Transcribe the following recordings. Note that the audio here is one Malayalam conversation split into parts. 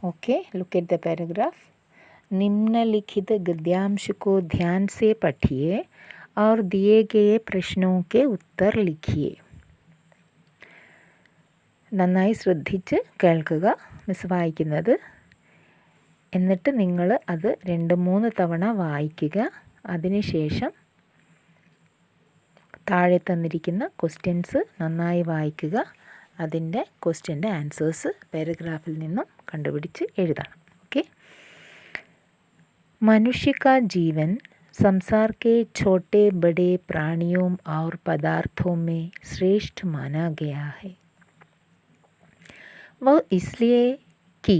Okay, look at the paragraph. निम्नलिखित गद्यांश को ध्यान से पढ़िए और दिए गए प्रश्नों के उत्तर लिखिए. നന്നായി ശ്രദ്ധിച്ച് കേൾക്കുക മിസ് വായിക്കുന്നത്. എന്നിട്ട് നിങ്ങൾ അത് 2-3 തവണ വായിക്കുക. അതിനുശേഷം താഴെ തന്നിരിക്കുന്ന ക്വസ്റ്റ്യൻസ് നന്നായി വായിക്കുക. അതിൻ്റെ ക്വസ്റ്റ്യൻ്റെ ആൻസേഴ്സ് പാരഗ്രാഫിൽ നിന്നും കണ്ടുപിടിച്ച് എഴുതണം. ओके. मनुष्य का जीवन संसार के छोटे बड़े प्राणियों और पदार्थों में श्रेष्ठ माना गया है. वह इसलिए कि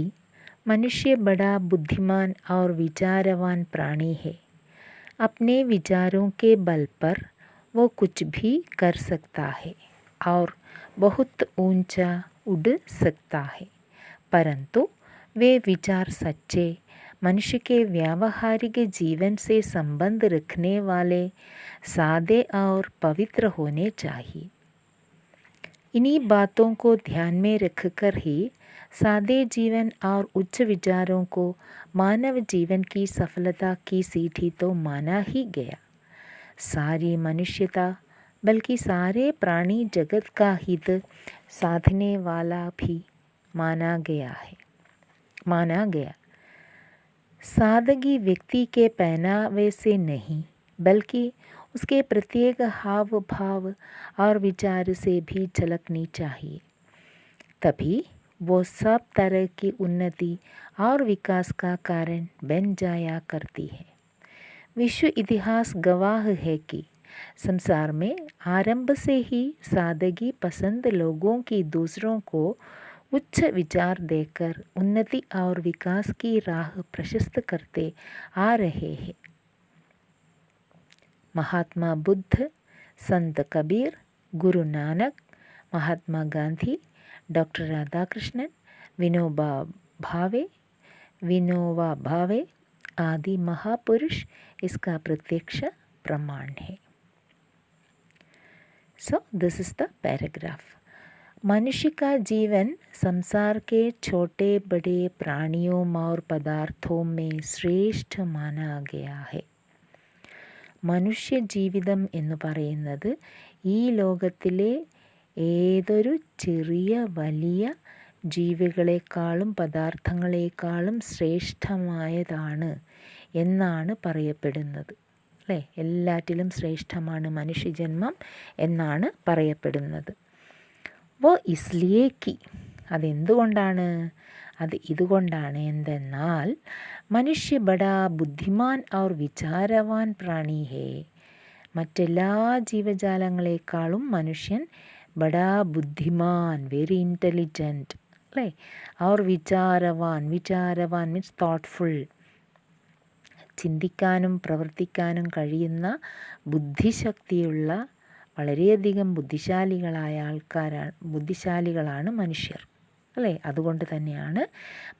मनुष्य बड़ा बुद्धिमान और विचारवान प्राणी है. अपने विचारों के बल पर वो कुछ भी कर सकता है और बहुत ऊंचा उड़ सकता है. परंतु वे विचार सच्चे, मनुष्य के व्यावहारिक जीवन से संबंध रखने वाले, सादे और पवित्र होने चाहिए. इन्हीं बातों को ध्यान में रखकर ही सादे जीवन और उच्च विचारों को मानव जीवन की सफलता की सीढ़ी तो माना ही गया. सारी मनुष्यता बल्कि सारे प्राणी जगत का हित साधने वाला भी माना गया. सादगी व्यक्ति के पहनावे से नहीं बल्कि उसके प्रत्येक हाव भाव और विचार से भी झलकनी चाहिए. तभी वो सब तरह की उन्नति और विकास का कारण बन जाया करती है. विश्व इतिहास गवाह है कि संसार में आरंभ से ही सादगी पसंद लोगों की दूसरों को उच्च विचार देकर उन्नति और विकास की राह प्रशस्त करते आ रहे हैं. महात्मा बुद्ध, संत कबीर, गुरु नानक, महात्मा गांधी, डॉक्टर राधाकृष्णन, विनोबा भावे आदि महापुरुष इसका प्रत्यक्ष प्रमाण है. So this is the paragraph. मनुष्य का जीवन संसार के छोटे बड़े प्राणियों और पदार्थों में श्रेഷ്ഠ माना गया है. മനുഷ്യ ജീവിതം എന്ന് പറയുന്നത് ഈ ലോകത്തിലെ ഏതൊരു ചെറിയ വലിയ ജീവികളെക്കാളും പദാർത്ഥങ്ങളെക്കാളും ശ്രേഷ്ഠമായതാണ് എന്നാണ് പറയപ്പെടുന്നത്. അല്ലേ? എല്ലാറ്റിലും ശ്രേഷ്ഠമാണ് മനുഷ്യജന്മം എന്നാണ് പറയപ്പെടുന്നത്. വോ ഇസ്ലിയേക്ക്, അതെന്തുകൊണ്ടാണ്? അത് ഇതുകൊണ്ടാണ്. എന്തെന്നാൽ മനുഷ്യ ബടാ ബുദ്ധിമാൻ ഔർ വിചാരവാൻ പ്രാണി ഹേ. മറ്റെല്ലാ ജീവജാലങ്ങളെക്കാളും മനുഷ്യൻ ബടാ ബുദ്ധിമാൻ, വെരി ഇൻ്റലിജൻറ്റ്, അല്ലേ? ഔർ വിചാരവാൻ മീൻസ് തോട്ട്ഫുൾ, ചിന്തിക്കാനും പ്രവർത്തിക്കാനും കഴിയുന്ന ബുദ്ധിശക്തിയുള്ള വളരെയധികം ബുദ്ധിശാലികളാണ് മനുഷ്യർ, അല്ലേ? അതുകൊണ്ട് തന്നെയാണ്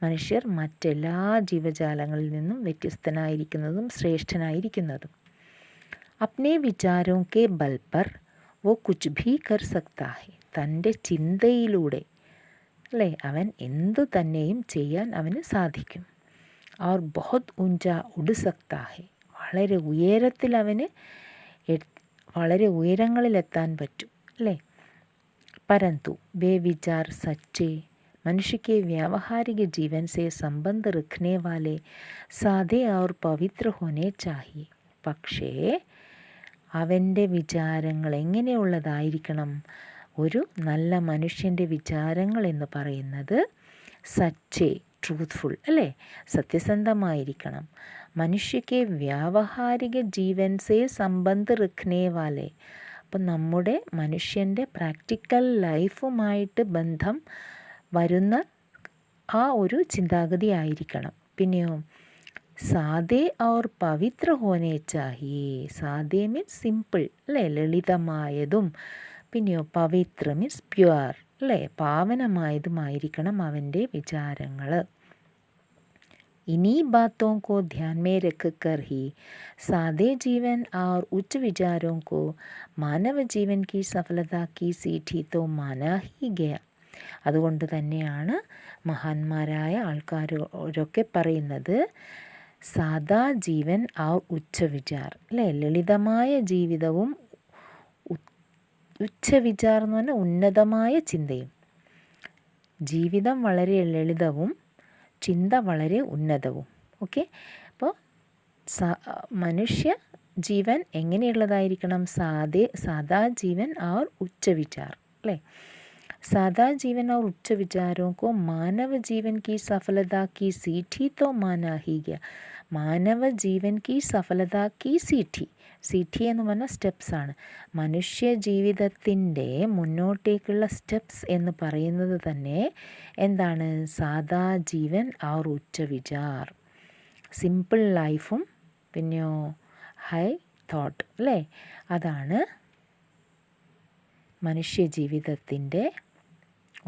മനുഷ്യർ മറ്റെല്ലാ ജീവജാലങ്ങളിൽ നിന്നും വ്യത്യസ്തനായിരിക്കുന്നതും ശ്രേഷ്ഠനായിരിക്കുന്നതും. അപ്നെ വിചാരോ കെ ബൽ പർ വോ കുച്ച് ഭീ കർ സക്താ ഹെ. തൻ്റെ ചിന്തയിലൂടെ, അല്ലേ, അവൻ എന്തു തന്നെയും ചെയ്യാൻ അവന് സാധിക്കും. और बहुत ऊंचा उड़ सकता है. വളരെ ഉയരങ്ങളിലെത്താൻ പറ്റും, അല്ലേ? परंतु वे विचार सच्चे, मनुष्य के व्यावहारिक जीवन से संबंध रखने वाले, सादे और पवित्र होने चाहिए. പക്ഷേ അവൻ്റെ വിചാരങ്ങൾ എങ്ങനെയുള്ളതായിരിക്കണം? ഒരു നല്ല മനുഷ്യൻ്റെ വിചാരങ്ങൾ എന്ന് പറയുന്നത് സച്ചേ, ട്രൂത്ത്ഫുൾ, അല്ലേ? സത്യസന്ധമായിരിക്കണം. മനുഷ്യക്ക് വ്യാവഹാരിക ജീവൻ സേ സംബന്ധ് രഖ്നേ വാലെ. അപ്പം നമ്മുടെ മനുഷ്യൻ്റെ പ്രാക്ടിക്കൽ ലൈഫുമായിട്ട് ബന്ധം വരുന്ന ആ ഒരു ചിന്താഗതി ആയിരിക്കണം. പിന്നെയോ സാദേ our Pavithra ഹോനെ Chahiye. സാദേ means simple, അല്ലേ? ലളിതമായതും. പിന്നെയോ പവിത്ര മീൻസ് പ്യുവർ, അല്ലേ? പാവനമായതുമായിരിക്കണം അവൻ്റെ വിചാരങ്ങൾ. इन्हीं बातों को ध्यान में रखकर ही सादे जीवन और उच्च विचारों को मानव जीवन की सफलता की सीढ़ी तो माना ही गया. അതുകൊണ്ട് തന്നെയാണ് മഹാന്മാരായ ആൾക്കാരൊക്കെ പറയുന്നത് സാദാ ജീവൻ ഔർ ഉച്ച വിചാർ, അല്ലേ? ലളിതമായ ജീവിതവും ഉച്ച വിചാർ എന്ന് പറഞ്ഞാൽ ഉന്നതമായ ചിന്തയും. ജീവിതം വളരെ ലളിതവും ചിന്ത വളരെ ഉന്നതവും. ഓക്കെ, അപ്പോൾ മനുഷ്യ ജീവൻ എങ്ങനെയുള്ളതായിരിക്കണം? സാദാ ജീവൻ ഔർ ഉച്ച വിചാർ, അല്ലേ? सादा जीवन और उच्च विचारों को मानव जीवन की सफलता की सीढ़ी तो माना ही गया. മാനവ ജീവൻ കി സഫലത കി സീഠി എന്ന് പറഞ്ഞാൽ സ്റ്റെപ്സ് ആണ്. മനുഷ്യ ജീവിതത്തിൻ്റെ മുന്നോട്ടേക്കുള്ള സ്റ്റെപ്സ് എന്ന് പറയുന്നത് തന്നെ എന്താണ്? സാദാ ജീവൻ ഔർ ഉച്ച വിചാർ, സിമ്പിൾ ലൈഫും പിന്നെയോ ഹൈ തോട്ട്, അല്ലേ? അതാണ് മനുഷ്യ ജീവിതത്തിൻ്റെ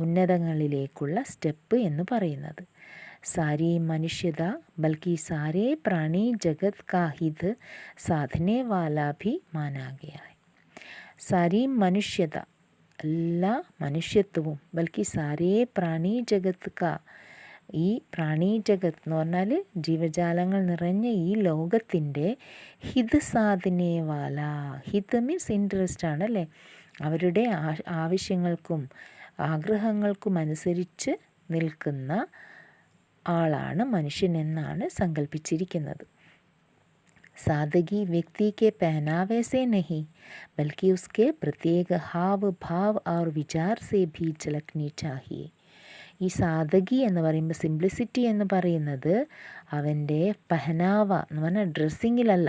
ഉന്നതങ്ങളിലേക്കുള്ള സ്റ്റെപ്പ് എന്ന് പറയുന്നത്. സാരി മനുഷ്യത ബൽക്കി സാരേ പ്രാണി ജഗത് കാ ഹിത് സാധനെ വാലാ ഭി മാനാ ഗയാ ഹൈ. സാരി മനുഷ്യത, എല്ലാ മനുഷ്യത്വവും, ബൽക്കി സാരേ പ്രാണി ജഗത് കാ, ഈ പ്രാണി ജഗത് എന്ന് പറഞ്ഞാൽ ജീവജാലങ്ങൾ നിറഞ്ഞ ഈ ലോകത്തിൻ്റെ ഹിത് സാധനെ വാല, ഹിത് മീൻസ് ഇൻട്രസ്റ്റ് ആണ്, അല്ലേ? അവരുടെ ആവശ്യങ്ങൾക്കും ആഗ്രഹങ്ങൾക്കും അനുസരിച്ച് നിൽക്കുന്ന ആളാണ് മനുഷ്യൻ എന്നാണ് സങ്കല്പിച്ചിരിക്കുന്നത്. सादगी व्यक्ति के पहनावे से नहीं बल्कि उसके प्रत्येक हाव भाव और विचार से भी झलकनी चाहिए. ഈ സാദഗി എന്ന് പറയുമ്പോൾ, സിംപ്ലിസിറ്റി എന്ന് പറയുന്നത് അവൻ്റെ പഹനാവ എന്ന് പറഞ്ഞാൽ ഡ്രസ്സിങ്ങിലല്ല,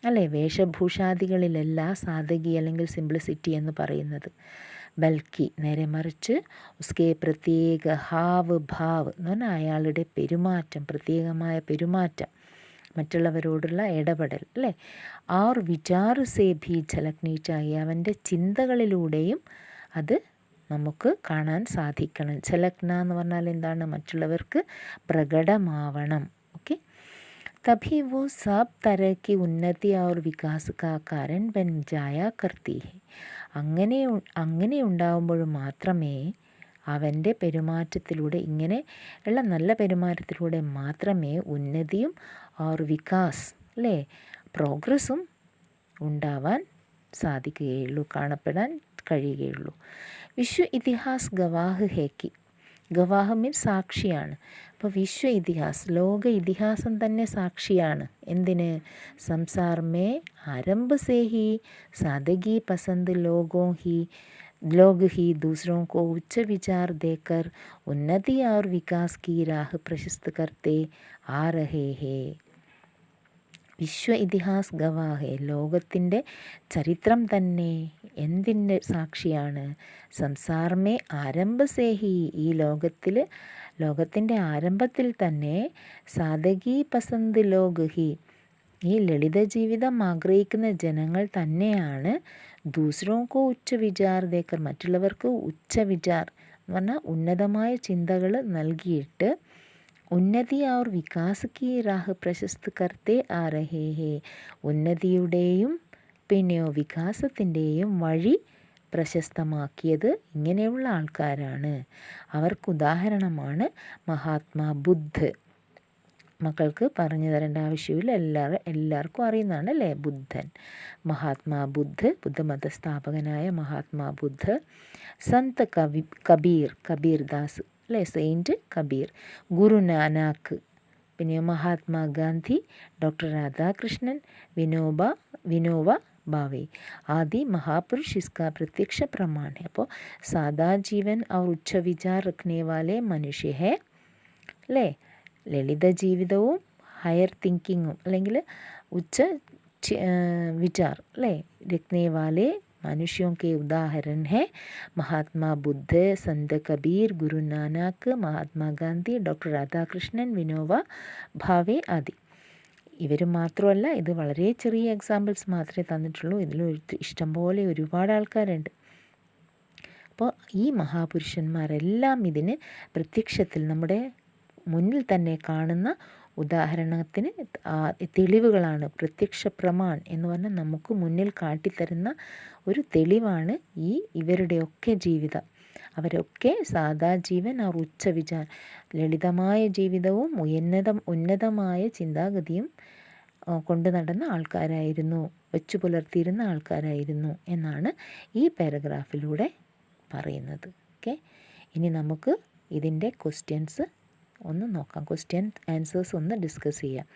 അല്ലേ? വേഷഭൂഷാദികളിലല്ല സാദഗി അല്ലെങ്കിൽ സിംപ്ലിസിറ്റി എന്ന് പറയുന്നത്. ബൽക്കി നേരെ മറിച്ച് ഉസ്കെ പ്രത്യേക ഹാവ് ഭാവ് എന്ന് പറഞ്ഞാൽ അയാളുടെ പെരുമാറ്റം, പ്രത്യേകമായ പെരുമാറ്റം, മറ്റുള്ളവരോടുള്ള ഇടപെടൽ, അല്ലേ? ആർ വിചാർ സേ ഭി ഝലക്നി ചാഹിയെ, അവൻ്റെ ചിന്തകളിലൂടെയും അത് നമുക്ക് കാണാൻ സാധിക്കണം. ഝലക്ന എന്ന് പറഞ്ഞാൽ എന്താണ്? മറ്റുള്ളവർക്ക് പ്രകടമാവണം. ഓക്കെ, तभी वो सब तरह की उन्नति और विकास का कारण बन जाया करती है. അങ്ങനെ ഉണ്ടാകുമ്പോൾ മാത്രമേ അവൻ്റെ പെരുമാറ്റത്തിലൂടെ, ഇങ്ങനെ ഉള്ള നല്ല പെരുമാറ്റത്തിലൂടെ മാത്രമേ ഉന്നതിയും ഓർ വികാസ്, അല്ലേ, പ്രോഗ്രസ്സും ഉണ്ടാവാൻ സാധിക്കുകയുള്ളൂ, കാണപ്പെടാൻ കഴിയുകയുള്ളൂ. വിശ്വ ഇതിഹാസ് ഗവാഹ് ഹേക്കി, ഗവാഹ് മീൻസ് സാക്ഷിയാണ്. അപ്പോൾ വിശ്വ ഇതിഹാസ്, ലോക ഇതിഹാസം തന്നെ സാക്ഷിയാണ്. എന്തിന്? സംസാർ മേ ആരംഭ സേ ഹി സാദഗി പസന്ത് लोग ही दूसरों को उच्च विचार देकर उन्नति और विकास की राह प्रशस्त करते आ रहे हैं. വിശ്വ ഇതിഹാസ് ഗവാഹ്, ലോകത്തിൻ്റെ ചരിത്രം തന്നെ എന്തിൻ്റെ സാക്ഷിയാണ്? സംസാർമേ ആരംഭ സേഹി, ഈ ലോകത്തിൻ്റെ ആരംഭത്തിൽ തന്നെ സാദഗി പസന്ത് ലോഗ് ഹി, ഈ ലളിത ജീവിതം ആഗ്രഹിക്കുന്ന ജനങ്ങൾ തന്നെയാണ് ദൂസരോക്കോ ഉച്ച വിചാർ ദേക്കർ, മറ്റുള്ളവർക്ക് ഉച്ച വിചാർ എന്ന് പറഞ്ഞാൽ ഉന്നതമായ ചിന്തകൾ നൽകിയിട്ട് ഉന്നതി और विकास की राह प्रशस्त करते आ रहे हैं, ഉന്നതിയുടെയും പിന്നെയോ വികാസത്തിൻ്റെയും വഴി പ്രശസ്തമാക്കിയത് ഇങ്ങനെയുള്ള ആൾക്കാരാണ്. അവർക്കുദാഹരണമാണ് മഹാത്മാ ബുദ്ധ്. മക്കൾക്ക് പറഞ്ഞു തരേണ്ട ആവശ്യമില്ല, എല്ലാവർക്കും അറിയുന്നതാണ്, അല്ലേ? ബുദ്ധൻ, മഹാത്മാ ബുദ്ധ്, ബുദ്ധമത സ്ഥാപകനായ മഹാത്മാ ബുദ്ധ്. സന്ത് കബീർദാസ്, അല്ലേ? സെയിൻറ്റ് കബീർ, ഗുരു നാനാക്ക്, പിന്നെ മഹാത്മാഗാന്ധി, ഡോക്ടർ രാധാകൃഷ്ണൻ, വിനോബ ഭാവെ आदि महापुरुष इसका प्रत्यक्ष प्रमाण है. അപ്പോൾ സാദാ ജീവൻ और ഉच्च विचार रखने वाले मनुष्य है, അല്ലേ? ലളിത ജീവിതവും ഹയർ തിങ്കിങ്ങും അല്ലെങ്കിൽ ഉच्च വിചാർ, അല്ലേ, രഖ്നെ വാലെ മനുഷ്യോं के उदाहरण है महात्मा बुद्ध, संत कबीर, गुरु नानक, महात्मा गांधी, डॉक्टर राधाकृष्णन, विनोबा ഭാവെ ആദി. ഇവർ മാത്രമല്ല, ഇത് വളരെ ചെറിയ എക്സാമ്പിൾസ് മാത്രമേ തന്നിട്ടുള്ളൂ. ഇതിൽ ഇഷ്ടംപോലെ ഒരുപാട് ആൾക്കാരുണ്ട്. അപ്പോൾ ഈ മഹാപുരുഷന്മാരെല്ലാം ഇതിന് പ്രത്യക്ഷത്തിൽ നമ്മുടെ മുന്നിൽ തന്നെ കാണുന്ന ഉദാഹരണത്തിന് തെളിവുകളാണ്. പ്രത്യക്ഷ പ്രമാൺ എന്ന് പറഞ്ഞാൽ നമുക്ക് മുന്നിൽ കാട്ടിത്തരുന്ന ഒരു തെളിവാണ് ഇവരുടെയൊക്കെ ജീവിതം. അവരൊക്കെ സാധാ ജീവൻ और ഉच्च വിചാർ, ലളിതമായ ജീവിതവും ഉന്നതമായ ചിന്താഗതിയും കൊണ്ട് നടന്ന ആൾക്കാരായിരുന്നു, വെച്ചു പുലർത്തിയിരുന്ന ആൾക്കാരായിരുന്നു എന്നാണ് ഈ പാരഗ്രാഫിലൂടെ പറയുന്നത്. ഓക്കെ, ഇനി നമുക്ക് ഇതിൻ്റെ ക്വസ്റ്റ്യൻസ് ഒന്ന് നോക്കാം, ക്വസ്റ്റ്യൻ ആൻസേഴ്സ് ഒന്ന് ഡിസ്കസ് ചെയ്യാം.